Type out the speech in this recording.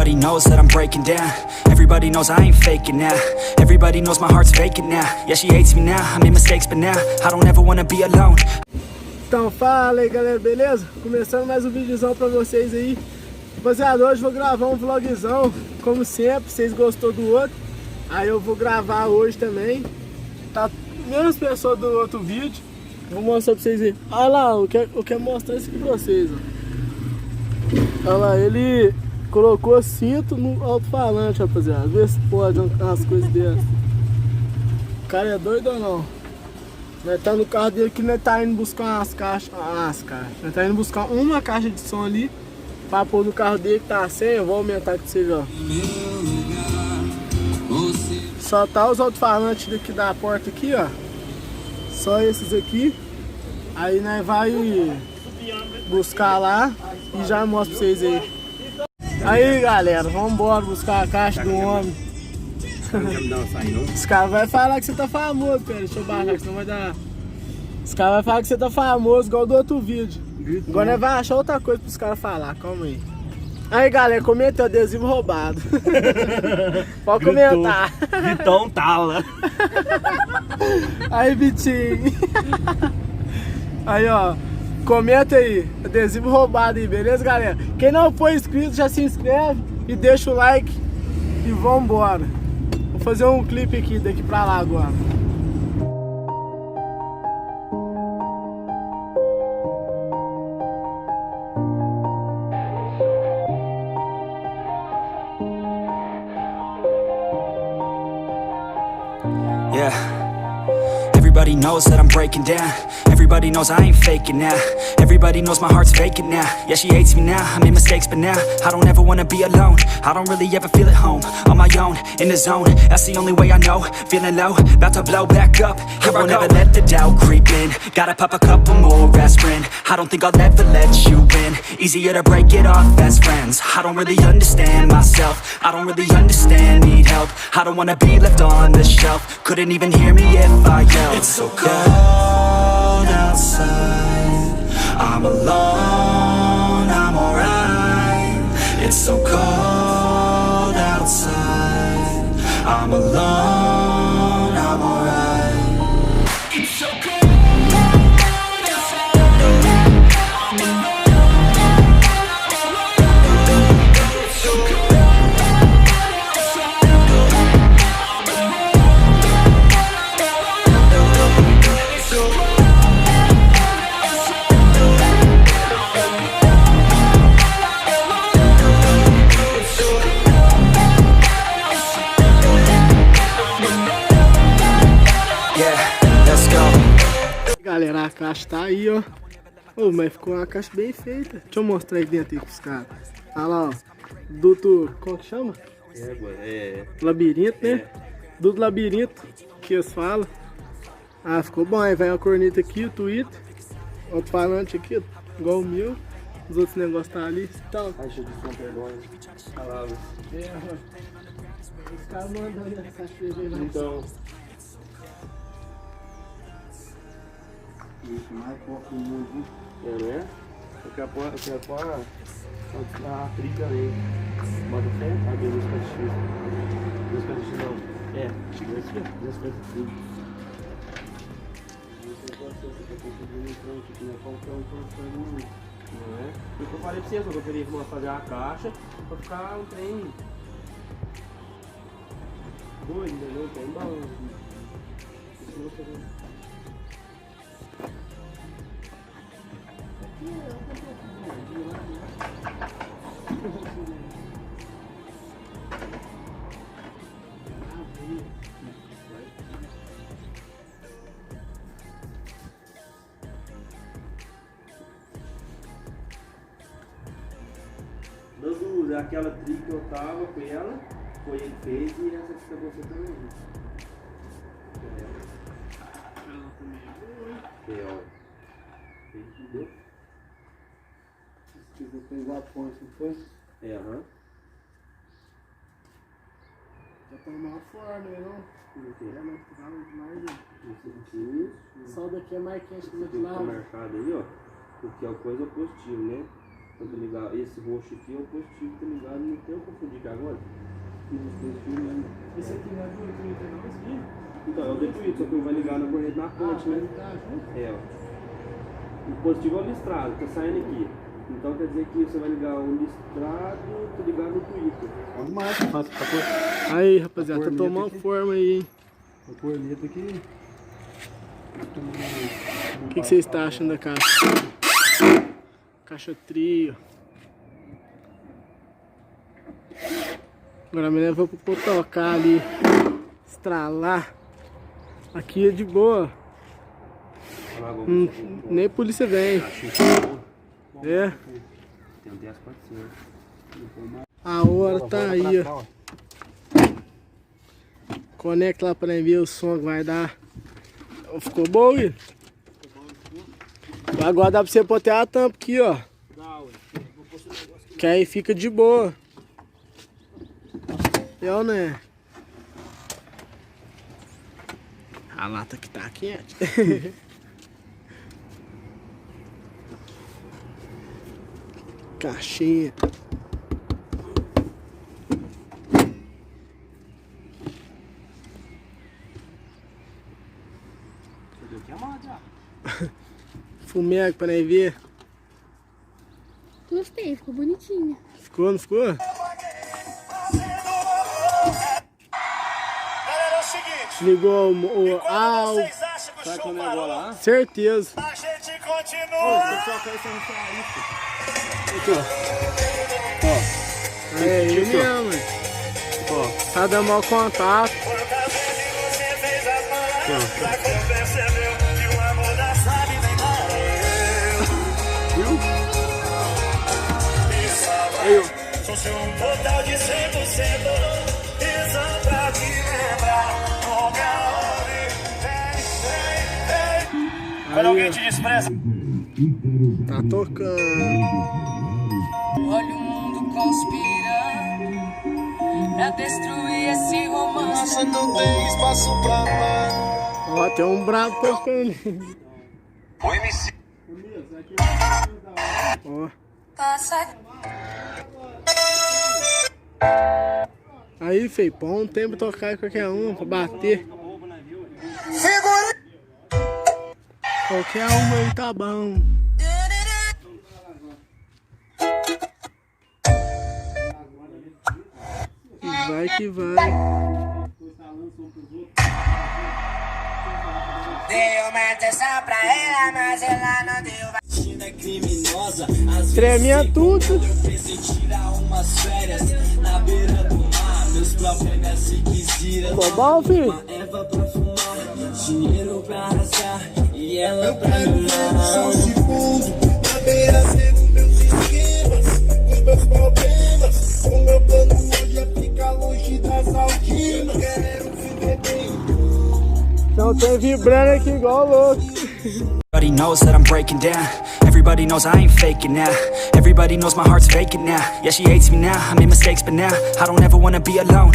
Everybody knows that I'm breaking down. Everybody knows I ain't faking now. Everybody knows my heart's vacant now. Yeah, she hates me now, I made mistakes but now I don't ever wanna be alone. Então fala aí galera, beleza? Começando mais um videozão pra vocês aí. Rapaziada, hoje vou gravar um vlogzão. Como sempre, vocês gostou do outro, aí eu vou gravar hoje também. Tá menos pessoas do outro vídeo. Vou mostrar pra vocês aí. Olha lá, eu quero mostrar isso aqui pra vocês, ó. Olha lá, ele colocou cinto no alto-falante, rapaziada. Vê se pode umas coisas dessas. O cara é doido ou não? Nós tá no carro dele que nós tá indo buscar umas caixas. Nós tá indo buscar uma caixa de som ali pra pôr no carro dele que tá sem. Eu vou aumentar aqui pra vocês, ó. Só tá os alto-falantes daqui da porta aqui, ó. Só esses aqui. Aí nós vai buscar lá e já mostro pra vocês aí. Aí galera, vamos embora buscar a caixa do homem. Os caras vão falar que você tá famoso, pera, deixa eu baixar que senão vai dar. Os caras vão falar que você tá famoso igual do outro vídeo. Agora nós vamos achar outra coisa pros caras falar, calma aí. Aí galera, comenta o adesivo roubado. Pode comentar. Vitão tala. Aí Vitinho. Aí ó, comenta aí, adesivo roubado aí, beleza galera? Quem não for inscrito já se inscreve e deixa o like e vambora. Vou fazer um clipe aqui daqui pra lá agora. Yeah. Everybody knows that I'm breaking down. Everybody knows I ain't faking now. Everybody knows my heart's vacant now. Yeah, she hates me now, I made mistakes but now I don't ever wanna be alone. I don't really ever feel at home. On my own, in the zone, that's the only way I know. Feeling low, about to blow back up. Here I won't ever let the doubt creep in. Gotta pop a couple more aspirin. I don't think I'll ever let you in. Easier to break it off best friends. I don't really understand myself. I don't really understand, need help. I don't wanna be left on the shelf. Couldn't even hear me if I yelled. It's so cold outside. I'm alone, I'm alright. It's so cold outside. I'm alone, I'm alright. It's so cold outside. I'm alone. It's so cold outside. Galera, a caixa tá aí, ó. Oh, mas ficou uma caixa bem feita. Deixa eu mostrar aí dentro aí pros caras. Olha lá, ó. Duto, como que chama? Labirinto, né? Duto labirinto, que eles falam. Ah, ficou bom. Aí vai a corneta aqui, o Twitter. O alto-falante aqui, igual o meu. Os outros negócios tá ali. Então, Caixa de som, perdões. Palavras. os caras mandando essa caixa aí, vai. Então. Isso, mais pouco muito. Né? Eu quero pôr a trilha aí. Bota fé? A ver os caixinhos. Os caixinhos não. É, chega aqui, ó. As coisas tudo. Não é? Porque eu falei pra vocês, eu queria fazer a caixa pra ficar um trem doido, entendeu? Tem balanço. Das duas, aquela trilha que eu tava com ela, foi ele que fez e essa que você também. Entendeu? Se você fez a ponte, não foi? É, aham. Já tá mal fora, né? Não, não precisava demais, né? Isso. Só daqui é mais quente que Você do tem que lado. estar marcado aí, ó. Porque é o coisa positivo, né? Então tá ligado? Esse roxo aqui é o positivo, tá ligado? Não tem o que confundir aqui agora. Fiz os positivos mesmo. Esse aqui não é do Twitter, não, esse aqui? Então, é o Twitter, só que vai ligar na corrente na ponte, né? É, ó. O positivo é o listrado, tá saindo aqui. Então quer dizer que você vai ligar o listrado, tá ligado no Twitter. Olha mais, fácil pra pôr. Aí, rapaziada, tá corneta tomando aqui. forma aí, hein? A corneta aqui. O que vocês estão achando da caixa? Caixa trio. Agora me leva pra tocar ali. Estralar. Aqui é de boa. Nem polícia vem. É. Tem um 10-400. A hora tá aí, ó. Conecta lá pra ver o som que vai dar. Ficou bom, Will? Agora dá pra você botar a tampa aqui, ó. Que aí fica de boa. Eu, né? A lata que tá quente. Caixinha. Fumego pra nem ver. Gostei, ficou bonitinho. Ficou, não ficou? Galera, é o seguinte. Ligou o Quando vocês acham que o show parou, lá? certeza. a gente continua. É ele mesmo, mano. Tá dando mau contato. Por causa que você fez as malas, já percebeu que o amor da sabe vem dar eu. E sabe, sou seu um total de 100%. E só pra te lembrar, nunca ouvi. Quando alguém te despreza, Tá tocando. Olha o mundo conspirando pra destruir esse romance. não tem espaço pra amar. Ó, tem um brabo tocando. O MC. Ó. Passa. Aí, fei, põe um tempo tocar em qualquer um pra bater. Segura. Qualquer uma aí tá bom. E vai que vai. Dei uma atenção pra ela, mas ela não deu. Treminha tudo. Ficou bom, filho? Eu quero ver só um segundo na beira dos meus esquemas, os meus problemas. O meu plano hoje é ficar longe das algemas. Quero viver bem. Então tem vibrando aqui igual louco. Everybody knows that I'm breaking down. Everybody knows I ain't faking now. Everybody knows my heart's vacant now. Yeah, she hates me now, I made mistakes, but now I don't ever wanna be alone.